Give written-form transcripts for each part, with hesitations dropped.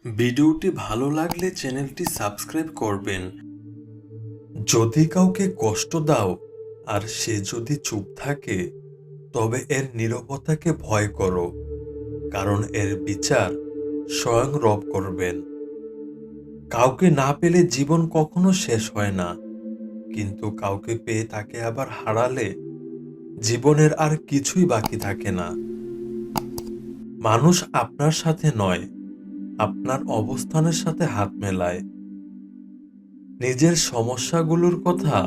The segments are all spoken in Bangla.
ভিডিওটি ভালো লাগলে চ্যানেলটি সাবস্ক্রাইব করবেন। যদি কাউকে কষ্ট দাও আর সে যদি চুপ থাকে, তবে এর নীরবতাকে ভয় করো, কারণ এর বিচার স্বয়ং রব করবেন। কাউকে না পেলে জীবন কখনো শেষ হয় না, কিন্তু কাউকে পেয়ে তাকে আবার হারালে জীবনের আর কিছুই বাকি থাকে না। মানুষ আপনার সাথে নয়, আপনার অবস্থানের সাথে হাত মেলায়। নিজের সমস্যাগুলোর কথা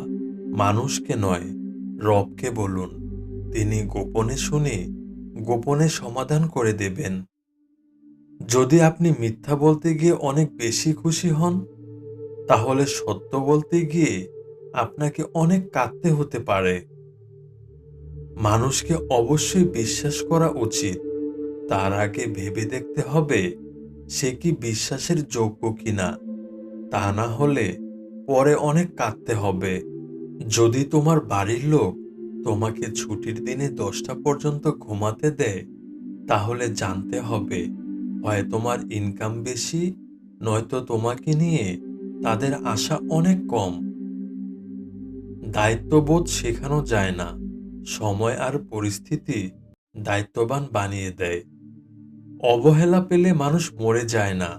মানুষকে নয়, রবকে বলুন। তিনি গোপনে শুনে গোপনে সমাধান করে দেবেন। যদি আপনি মিথ্যা বলতে গিয়ে অনেক বেশি খুশি হন, তাহলে সত্য বলতে গিয়ে আপনাকে অনেক কাঁদতে হতে পারে। মানুষকে অবশ্যই বিশ্বাস করা উচিত, তার আগে ভেবে দেখতে হবে সে কি বিশ্বাসের যোগ্য কিনা। তা না হলে পরে অনেক কাঁদতে হবে। যদি তোমার বাড়ির লোক তোমাকে ছুটির দিনে 10টা পর্যন্ত ঘুমাতে দেয়, তাহলে জানতে হবে হয় তোমার ইনকাম বেশি, নয়তো তোমাকে নিয়ে তাদের আশা অনেক কম। দায়িত্ববোধ শেখানো যায় না, সময় আর পরিস্থিতি দায়িত্ববান বানিয়ে দেয়। অবহেলা পেলে মানুষ মরে যায় না,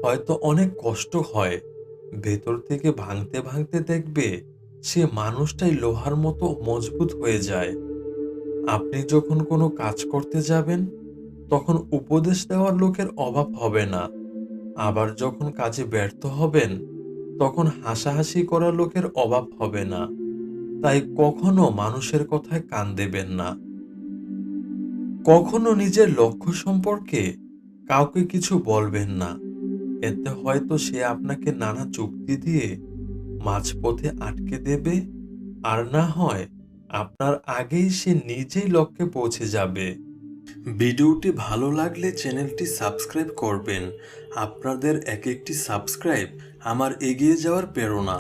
হয়তো অনেক কষ্ট হয়। ভেতর থেকে ভাঙতে ভাঙতে দেখবে সে মানুষটাই লোহার মতো মজবুত হয়ে যায়। আপনি যখন কোনো কাজ করতে যাবেন, তখন উপদেশ দেওয়ার লোকের অভাব হবে না। আবার যখন কাজে ব্যর্থ হবেন, তখন হাসাহাসি করার লোকের অভাব হবে না। তাই কখনো মানুষের কথায় কান দেবেন না। কখনো নিজের লক্ষ্য সম্পর্কে কাউকে কিছু বলবেন না। এতে হয়তো সে আপনাকে নানা যুক্তি দিয়ে মাঝপথে আটকে দেবে, আর না হয় আপনার আগেই সে নিজেই লক্ষ্যে পৌঁছে যাবে। ভিডিওটি ভালো লাগলে চ্যানেলটি সাবস্ক্রাইব করবেন। আপনাদের এক একটি সাবস্ক্রাইব আমার এগিয়ে যাওয়ার প্রেরণা।